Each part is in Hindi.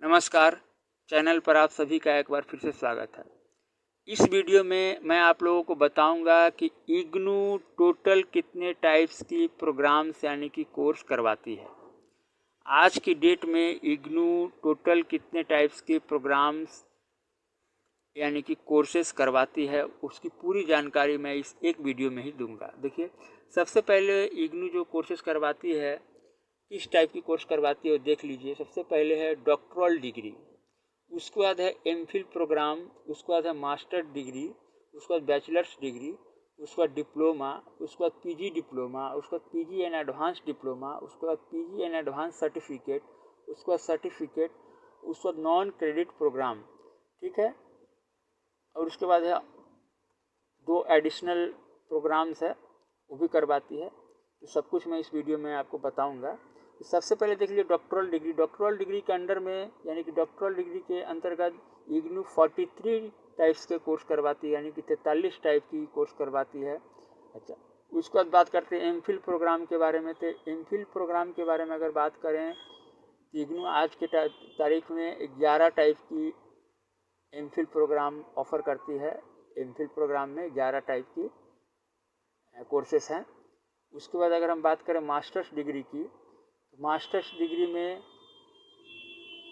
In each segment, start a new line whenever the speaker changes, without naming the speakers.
नमस्कार। चैनल पर आप सभी का एक बार फिर से स्वागत है। इस वीडियो में मैं आप लोगों को बताऊंगा कि इग्नू टोटल कितने टाइप्स की प्रोग्राम्स यानी कि कोर्स करवाती है। आज की डेट में इग्नू टोटल कितने टाइप्स के प्रोग्राम्स यानी कि कोर्सेज करवाती है, उसकी पूरी जानकारी मैं इस एक वीडियो में ही दूंगा। देखिए, सबसे पहले इग्नू जो कोर्सेज करवाती है, किस टाइप की कोर्स करवाती है वो देख लीजिए। सबसे पहले है डॉक्टरल डिग्री, उसके बाद है एमफिल प्रोग्राम, उसके बाद है मास्टर डिग्री, उसके बाद बैचलर्स डिग्री, उसके बाद डिप्लोमा, उसके बाद पीजी डिप्लोमा, उसके बाद पीजी एंड एडवांस डिप्लोमा, उसके बाद पीजी एंड एडवांस सर्टिफिकेट, उसके बाद सर्टिफिकेट, उसके बाद नॉन क्रेडिट प्रोग्राम। ठीक है। और उसके बाद है 2 एडिशनल प्रोग्राम्स है, वो भी करवाती है। तो सब कुछ मैं इस वीडियो में आपको बताऊंगा। सबसे पहले देख लीजिए डॉक्टरल डिग्री। डॉक्टरल डिग्री के अंडर में यानी कि डॉक्टरल डिग्री के अंतर्गत इग्नू 43 टाइप्स के कोर्स करवाती है, यानी कि 43 टाइप की कोर्स करवाती है। अच्छा, उसके बाद बात करते हैं एमफिल प्रोग्राम के बारे में। तो एमफिल प्रोग्राम के बारे में अगर बात करें तो इग्नू आज के तारीख में 11 टाइप की एमफिल प्रोग्राम ऑफर करती है। एमफिल प्रोग्राम में 11 टाइप की कोर्सेस हैं। उसके बाद अगर हम बात करें मास्टर्स डिग्री की, तो मास्टर्स डिग्री में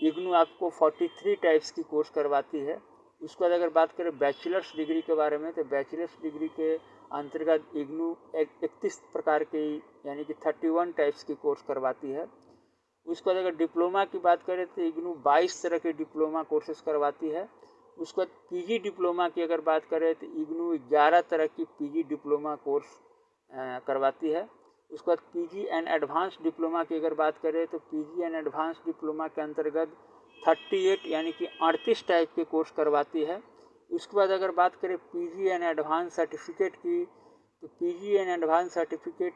इग्नू आपको 43 टाइप्स की कोर्स करवाती है। उसके बाद अगर बात करें बैचलर्स डिग्री के बारे में, तो बैचलर्स डिग्री के अंतर्गत इग्नू 31 प्रकार के यानी कि 31 टाइप्स की कोर्स करवाती है। उसके बाद अगर डिप्लोमा की बात करें तो इग्नू 22 तरह के डिप्लोमा कोर्सेज करवाती है। उसके बाद पीजी डिप्लोमा की अगर बात करें तो इग्नू 11 तरह की पीजी डिप्लोमा कोर्स करवाती है। उसके बाद पीजी एंड एडवांस डिप्लोमा की अगर बात करें तो पीजी एंड एडवांस डिप्लोमा के अंतर्गत 38 यानी कि 38 टाइप के कोर्स करवाती है। उसके बाद अगर बात करें पीजी एंड एडवांस सर्टिफिकेट की, तो पीजी एंड एडवांस सर्टिफिकेट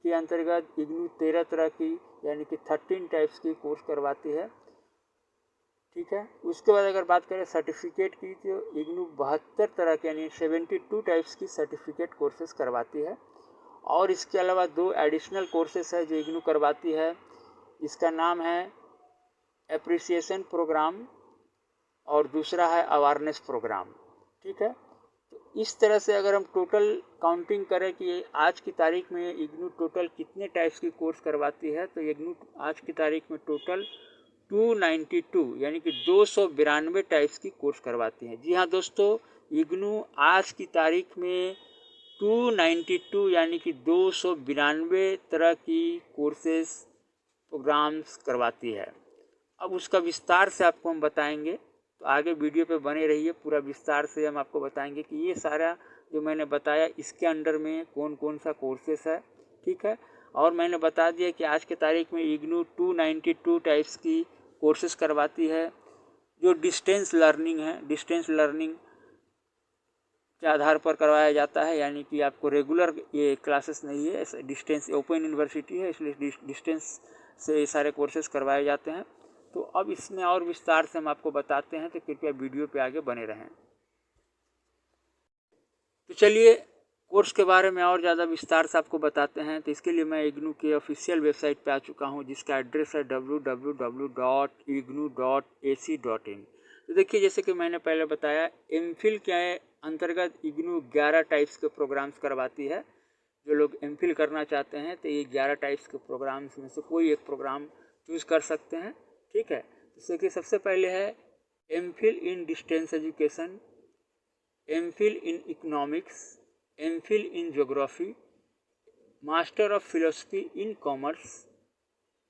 के अंतर्गत इग्नू 13 तरह की यानी कि 13 टाइप्स की कोर्स करवाती है। ठीक है। उसके बाद अगर बात करें सर्टिफिकेट की, तो इग्नू 72 तरह के यानी 72 टाइप्स की सर्टिफिकेट कोर्सेज करवाती है। और इसके अलावा 2 एडिशनल कोर्सेस है जो इग्नू करवाती है। इसका नाम है एप्रिसिएशन प्रोग्राम और दूसरा है अवेयरनेस प्रोग्राम। ठीक है। तो इस तरह से अगर हम टोटल काउंटिंग करें कि आज की तारीख में इग्नू टोटल कितने टाइप्स की कोर्स करवाती है, तो इग्नू आज की तारीख में टोटल 292 यानी कि 292 टाइप्स की कोर्स करवाती है। जी हाँ दोस्तों, इग्नू आज की तारीख में 292 यानी कि 292 तरह की कोर्सेज प्रोग्राम्स करवाती है। अब उसका विस्तार से आपको हम बताएंगे, तो आगे वीडियो पे बने रहिए। पूरा विस्तार से हम आपको बताएंगे कि ये सारा जो मैंने बताया इसके अंडर में कौन कौन सा कोर्सेस है। ठीक है। और मैंने बता दिया कि आज के तारीख में इग्नू 292 टाइप्स की कोर्सेस करवाती है जो डिस्टेंस लर्निंग है। डिस्टेंस लर्निंग के आधार पर करवाया जाता है, यानी कि आपको रेगुलर ये क्लासेस नहीं है, डिस्टेंस ओपन यूनिवर्सिटी है, इसलिए डिस्टेंस से ये सारे कोर्सेज करवाए जाते हैं। तो अब इसमें और विस्तार से हम आपको बताते हैं, तो कृपया वीडियो पे आगे बने रहें। तो चलिए कोर्स के बारे में और ज़्यादा विस्तार से आपको बताते हैं। तो इसके लिए मैं इग्नू के ऑफिशियल वेबसाइट पे आ चुका हूँ, जिसका एड्रेस है www.ignu.ac.in। तो देखिए, जैसे कि मैंने पहले बताया, एमफिल के अंतर्गत इग्नू 11 टाइप्स के प्रोग्राम्स करवाती है। जो लोग एमफिल करना चाहते हैं तो ये 11 टाइप्स के प्रोग्राम्स में से कोई एक प्रोग्राम चूज़ कर सकते हैं। ठीक है। जैसे कि सबसे पहले है MPhil in distance education, MPhil in economics, MPhil in geography, master of philosophy in commerce,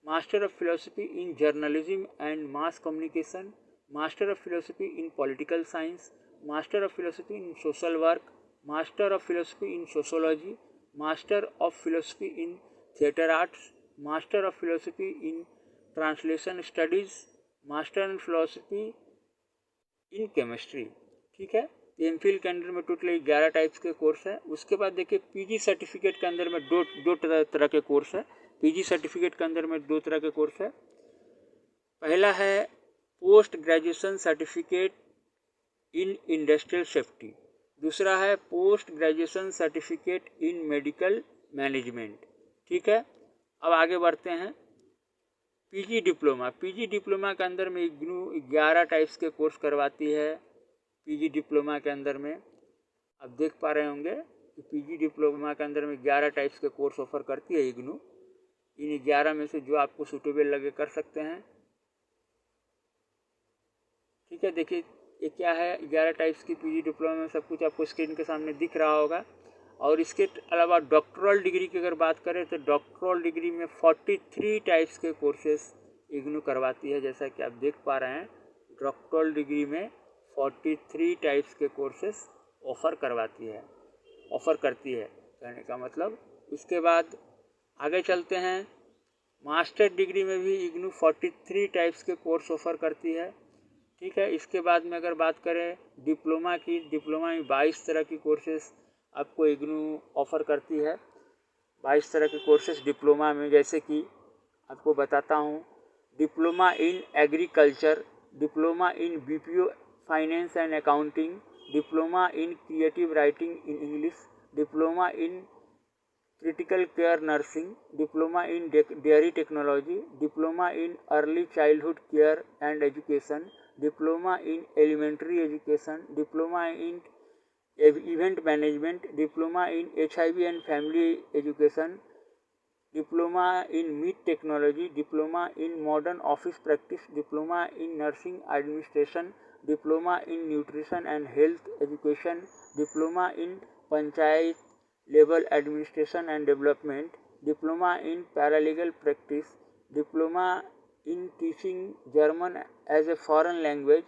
master of philosophy in journalism and mass communication, master of philosophy in political science, master of philosophy in social work, master of philosophy in sociology, master of philosophy in theatre arts, master of philosophy in translation studies, master in philosophy in chemistry. ठीक है। एमफिल के अंदर में टोटल 11 टाइप्स के कोर्स है। उसके बाद देखिए पीजी सर्टिफिकेट के अंदर में दो तरह के कोर्स है। पीजी सर्टिफिकेट के अंदर में 2 तरह के कोर्स है। पहला है post graduation certificate in industrial safety, दूसरा है post graduation certificate in medical management. ठीक है। अब आगे बढ़ते हैं। पीजी डिप्लोमा के अंदर में इग्नू 11 टाइप्स के कोर्स करवाती है। पीजी डिप्लोमा के अंदर में आप देख पा रहे होंगे कि पीजी डिप्लोमा के अंदर में 11 टाइप्स के कोर्स ऑफर करती है इग्नू। इन 11 में से जो आपको सूटेबल लगे कर सकते हैं। ठीक है, देखिए ये क्या है, 11 टाइप्स की पीजी डिप्लोमा में सब कुछ आपको स्क्रीन के सामने दिख रहा होगा। और इसके अलावा डॉक्टरल डिग्री की अगर बात करें तो डॉक्टरल डिग्री में 43 टाइप्स के कोर्सेस इग्नू करवाती है। जैसा कि आप देख पा रहे हैं, डॉक्टरल डिग्री में 43 टाइप्स के कोर्सेस ऑफ़र करती है कहने का मतलब। इसके बाद आगे चलते हैं, मास्टर डिग्री में भी इग्नू 43 टाइप्स के कोर्स ऑफ़र करती है। ठीक है, इसके बाद में अगर बात करें डिप्लोमा की, डिप्लोमा में 22 तरह की कोर्सेस आपको इग्नू ऑफ़र करती है। 22 तरह के कोर्सेस डिप्लोमा में, जैसे कि आपको बताता हूँ, diploma in agriculture, diploma in BPO finance and accounting, diploma in creative writing in English, diploma in critical care nursing, diploma in dairy technology, diploma in early childhood care and education, diploma in elementary education, diploma in event management, diploma in HIV and family education, diploma in meat technology, diploma in modern office practice, diploma in nursing administration, diploma in nutrition and health education, diploma in panchayat level administration and development, diploma in paralegal practice, diploma in teaching German as a foreign language,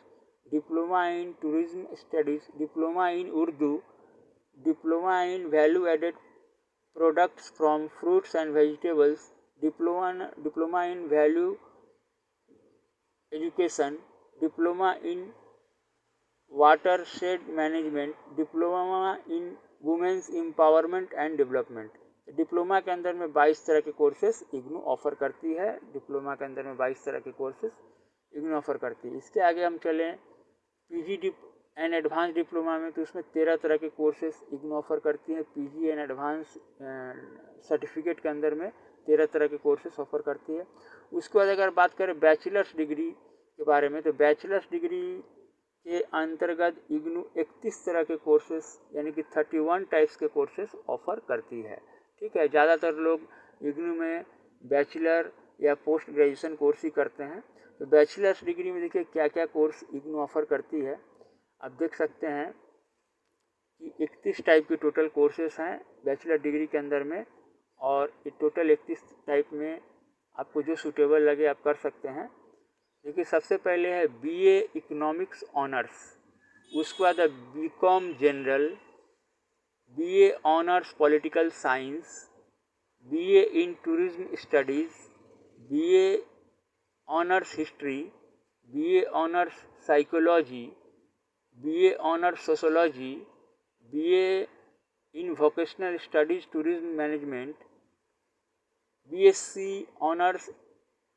diploma in tourism studies, diploma in Urdu, diploma in value added products from fruits and vegetables, diploma in value education, diploma in watershed management, diploma in women's empowerment and development. Diploma के अंदर में 22 तरह के कोर्सेस इग्नू ऑफ़र करती है। डिप्लोमा के अंदर में 22 तरह के कोर्सेस इग्नू ऑफ़र करती है। इसके आगे हम चलें पीजी एंड एडवांस डिप्लोमा में, तो उसमें 13 तरह के कोर्सेस इग्नू ऑफ़र करती है। पीजी एंड एडवांस सर्टिफिकेट के अंदर में 13 तरह के कोर्सेस ऑफ़र करती है। उसके बाद अगर बात करें बैचलर्स डिग्री के बारे में, तो बैचलर्स डिग्री के अंतर्गत इग्नू 31 तरह के कोर्सेस यानी कि 31 टाइप्स के कोर्सेस ऑफ़र करती है। ठीक है, ज़्यादातर लोग इग्नू में बैचलर या पोस्ट ग्रेजुएशन कोर्स ही करते हैं। तो बैचलर्स डिग्री में देखिए क्या क्या कोर्स इग्नू ऑफ़र करती है। आप देख सकते हैं कि 31 टाइप के टोटल कोर्सेस हैं बैचलर डिग्री के अंदर में, और ये टोटल 31 टाइप में आपको जो सूटेबल लगे आप कर सकते हैं। देखिए सबसे पहले है BA इकोनॉमिक्स ऑनर्स, उसके बाद है BCom general, BA honours political science, BA in tourism studies, BA honours history, BA honours psychology, BA honours sociology, BA in vocational studies tourism management, BSc honours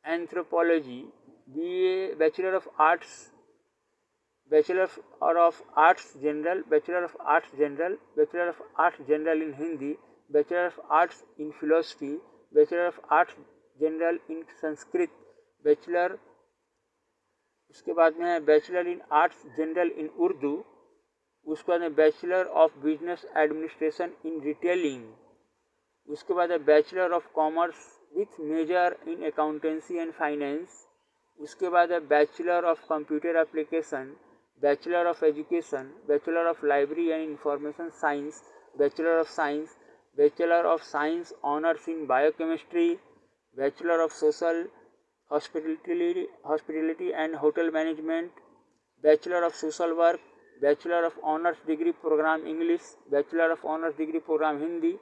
anthropology, BA bachelor of arts general, bachelor of arts general, bachelor of arts general in Hindi, bachelor of arts in philosophy, bachelor of arts general in Sanskrit, bachelor, उसके बाद में है bachelor in arts general in Urdu, उसके बाद में bachelor of business administration in retailing, उसके बाद है bachelor of commerce with major in accountancy and finance, उसके बाद है bachelor of computer application, bachelor of education, bachelor of library and information science, bachelor of science, bachelor of science honours in biochemistry, bachelor of social hospitality and hotel management, bachelor of social work, bachelor of honours degree programme English, bachelor of honours degree programme Hindi,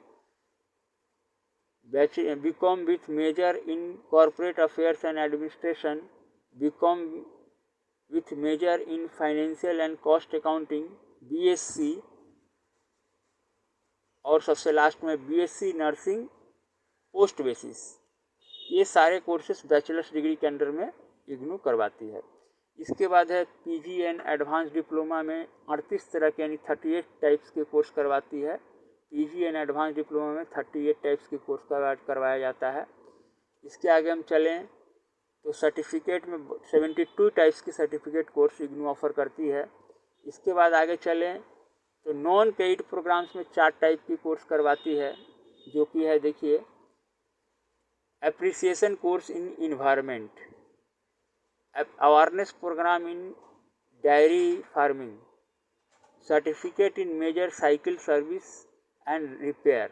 BCom with major in corporate affairs and administration, BCom with major in financial and cost accounting, BSc, और सबसे लास्ट में BSc नर्सिंग पोस्ट बेसिस। ये सारे कोर्सेस बैचलर्स डिग्री के अंडर में इग्नू करवाती है। इसके बाद है PG एंड एडवांस डिप्लोमा में 38 तरह के यानी 38 टाइप्स के कोर्स करवाती है। PG एंड एडवांस डिप्लोमा में 38 टाइप्स के कोर्स करवाया जाता है। इसके आगे हम चलें तो सर्टिफिकेट में 72 टाइप्स की सर्टिफिकेट कोर्स इग्नू ऑफ़र करती है। इसके बाद आगे चलें तो नॉन पेड प्रोग्राम्स में 4 टाइप की कोर्स करवाती है, जो कि है देखिए appreciation course in environment, awareness programme in dairy farming, certificate in major cycle service and repair.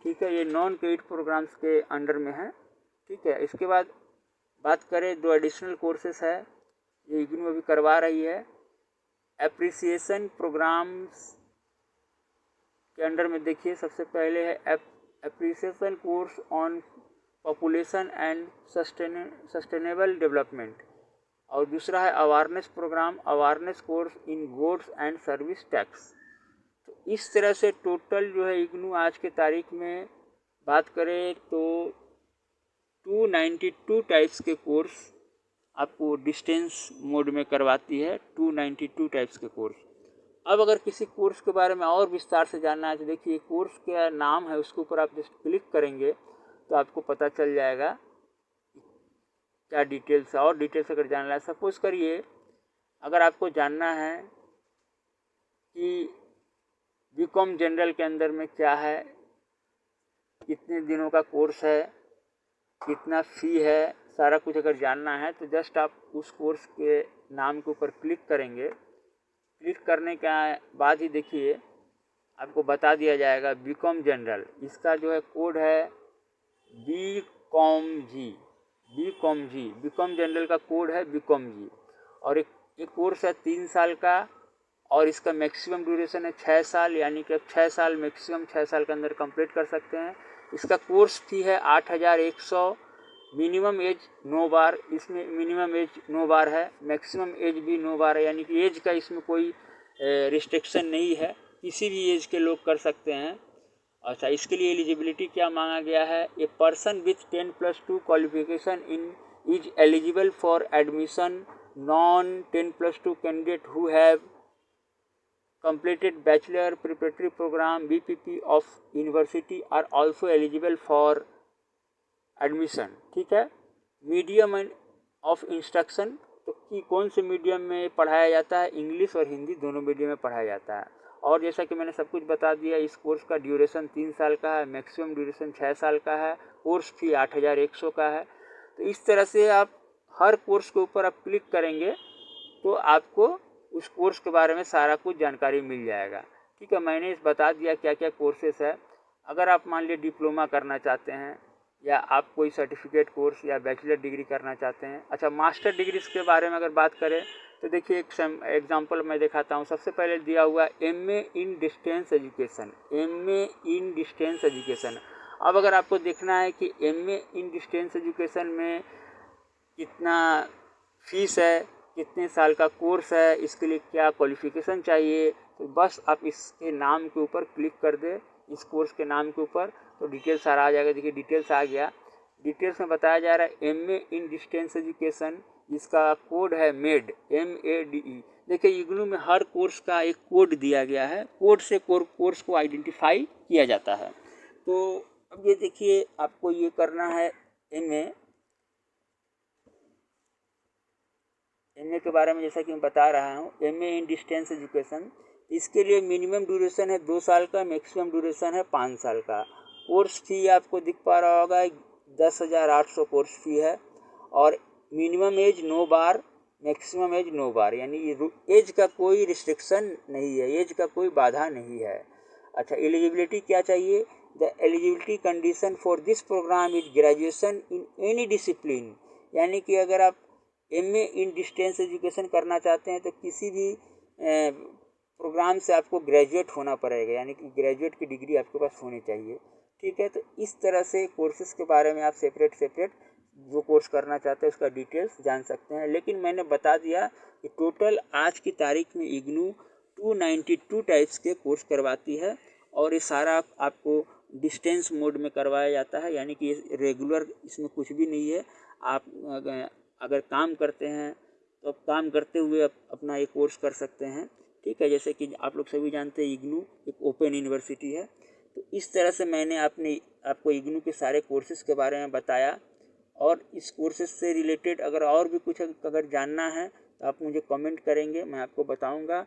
ठीक है, ये नॉन पेड प्रोग्राम्स के अंडर में है। ठीक है, इसके बाद बात करें 2 एडिशनल कोर्सेस है जो इग्नू अभी करवा रही है। एप्रिसिएशन प्रोग्राम्स के अंडर में देखिए सबसे पहले है appreciation course on population and sustainable development, और दूसरा है awareness programme, awareness course in goods and service tax. तो इस तरह से टोटल जो है इग्नू आज के तारीख में बात करें तो 292 टाइप्स के कोर्स आपको डिस्टेंस मोड में करवाती है, 292 टाइप्स के कोर्स। अब अगर किसी कोर्स के बारे में और विस्तार से जानना है तो देखिए कोर्स क्या नाम है, उसके ऊपर आप जस्ट क्लिक करेंगे तो आपको पता चल जाएगा क्या डिटेल्स है। और डिटेल्स अगर जानना है, सपोज करिए अगर आपको जानना है कि बीकॉम जनरल के अंदर में क्या है, कितने दिनों का कोर्स है, कितना फ़ी है, सारा कुछ अगर जानना है तो जस्ट आप उस कोर्स के नाम के ऊपर क्लिक करेंगे। क्लिक करने के बाद ही देखिए आपको बता दिया जाएगा बीकॉम जनरल, इसका जो है कोड है BCOMG। बीकॉम जनरल का कोड है BCOMG। और एक कोर्स है 3 साल का और इसका मैक्सिमम ड्यूरेशन है 6 साल, यानी कि 6 साल मैक्सिमम 6 साल के अंदर कंप्लीट कर सकते हैं। इसका कोर्स फी है 8100। मिनिमम एज 9 बार, इसमें मिनिमम एज 9 बार है, मैक्सिमम एज भी 9 बार है, यानी कि एज का इसमें कोई रिस्ट्रिक्शन नहीं है, किसी भी एज के लोग कर सकते हैं। अच्छा, इसके लिए एलिजिबिलिटी क्या मांगा गया है, a person with 10+2 qualification in is eligible for admission, non 10+2 candidate who have completed bachelor preparatory program BPP of university are also eligible for admission। ठीक है, मीडियम ऑफ इंस्ट्रक्शन, तो कि कौन से मीडियम में पढ़ाया जाता है, इंग्लिश और हिंदी दोनों मीडियम में पढ़ाया जाता है। और जैसा कि मैंने सब कुछ बता दिया, इस कोर्स का ड्यूरेशन 3 साल का है, मैक्सिमम ड्यूरेशन 6 साल का है, कोर्स फी 8100 का है। तो इस तरह से आप हर कोर्स के ऊपर आप क्लिक करेंगे तो आपको उस कोर्स के बारे में सारा कुछ जानकारी मिल जाएगा। ठीक है, मैंने बता दिया क्या क्या कोर्सेस है। अगर आप मान लीजिए डिप्लोमा करना चाहते हैं या आप कोई सर्टिफिकेट कोर्स या बैचलर डिग्री करना चाहते हैं। अच्छा, मास्टर डिग्री के बारे में अगर बात करें तो देखिए एक एग्जांपल मैं दिखाता हूँ। सबसे पहले दिया हुआ MA इन डिस्टेंस एजुकेशन, MA इन डिस्टेंस एजुकेशन। अब अगर आपको देखना है कि MA इन डिस्टेंस एजुकेशन में कितना फीस है, कितने साल का कोर्स है, इसके लिए क्या क्वालिफ़िकेशन चाहिए, तो बस आप इसके नाम के ऊपर क्लिक कर दें, इस कोर्स के नाम के ऊपर, तो डिटेल्स सारा आ जाएगा। देखिए डिटेल्स आ गया। डिटेल्स में बताया जा रहा है MA इन डिस्टेंस एजुकेशन, जिसका कोड है MED, MADE। देखिए इग्नू में हर कोर्स का एक कोड दिया गया है, कोड से कोर्स को आइडेंटिफाई किया जाता है। तो अब ये देखिए आपको ये करना है MA के बारे में, जैसा कि मैं बता रहा हूँ MA इन डिस्टेंस एजुकेशन। इसके लिए मिनिमम ड्यूरेशन है 2 साल का, मैक्सिमम ड्यूरेशन है 5 साल का। कोर्स फी आपको दिख पा रहा होगा 10,800 कोर्स फी है, और मिनिमम एज 9 बार, मैक्सिमम एज 9 बार, यानी एज का कोई रिस्ट्रिक्शन नहीं है, एज का कोई बाधा नहीं है। अच्छा, एलिजिबिलिटी क्या चाहिए, the eligibility condition for this programme is graduation in any discipline, यानी कि अगर आप MA इन डिस्टेंस एजुकेशन करना चाहते हैं तो किसी भी प्रोग्राम से आपको ग्रेजुएट होना पड़ेगा, यानी कि ग्रेजुएट की डिग्री आपके पास होनी चाहिए। ठीक है, तो इस तरह से कोर्सेज़ के बारे में आप सेपरेट जो कोर्स करना चाहते हैं उसका डिटेल्स जान सकते हैं। लेकिन मैंने बता दिया कि टोटल आज की तारीख में इग्नू 292 टाइप्स के कोर्स करवाती है, और ये सारा आपको डिस्टेंस मोड में करवाया जाता है, यानी कि रेगुलर इसमें कुछ भी नहीं है। आप अगर काम करते हैं तो काम करते हुए अपना ये कोर्स कर सकते हैं। ठीक है, जैसे कि आप लोग सभी जानते हैं इग्नू एक ओपन यूनिवर्सिटी है। तो इस तरह से मैंने आपको इग्नू के सारे कोर्सेज़ के बारे में बताया, और इस कोर्सेज से रिलेटेड अगर और भी कुछ अगर जानना है तो आप मुझे कमेंट करेंगे, मैं आपको बताऊंगा।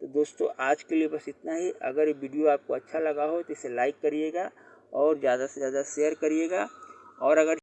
तो दोस्तों आज के लिए बस इतना ही। अगर ये वीडियो आपको अच्छा लगा हो तो इसे लाइक करिएगा और ज़्यादा से ज़्यादा शेयर करिएगा। और अगर